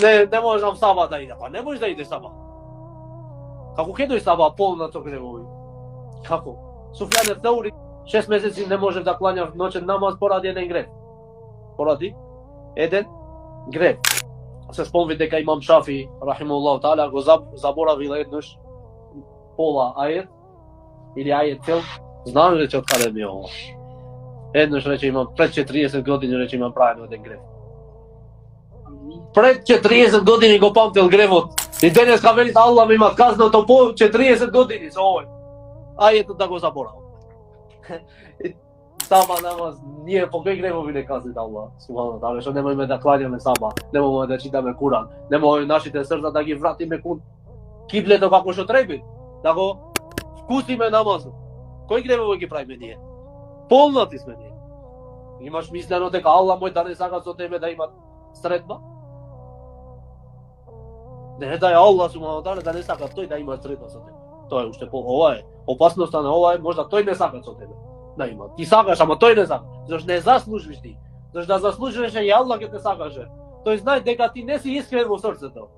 не можам саба да иде. Па не можеш да идеш саба. Како ќе дојде саба полна со гревови? Како? Суфјан ел-Таури 6 месеци не можев да кланjam ноќен намаз поради еден грев. Поради еден грев. Се спомни дека имам Шафи, рахимуллаху таала, го заборавил еднаш пола ајет или ајет цел. Знам рече од каде ми е ова. Еднаш рече имам пред 40 години рече имам правено еден грев. Пред 40 години го памтел гревот. И денеска вели Аллах ми има казното по 40 години со овој. Ајетот да го заборавам. Саба намаз, ние по кој гревови не кази Аллах, субхана таала, што немојме да клањаме саба, немојме да читаме Куран, немојме нашите срца да ги вратиме кон киблето како што треба, да го вкусиме намазот. Кој гревови ги правиме ние? Полнати сме ние. Имаш мислено дека Аллах мој да не сака со тебе да има средба? Не да е Аллах субхана таала да не сака тој да има средба со тебе. Тоа е уште ова е. Опасноста на ова е можда тој не сака со тебе. Да има. Ти сакаш, ама тој не сака. Зашто не заслужиш ти. Зашто да заслужиш и Аллах ќе те сакаше. Тој знае дека ти не си искрен во срцето.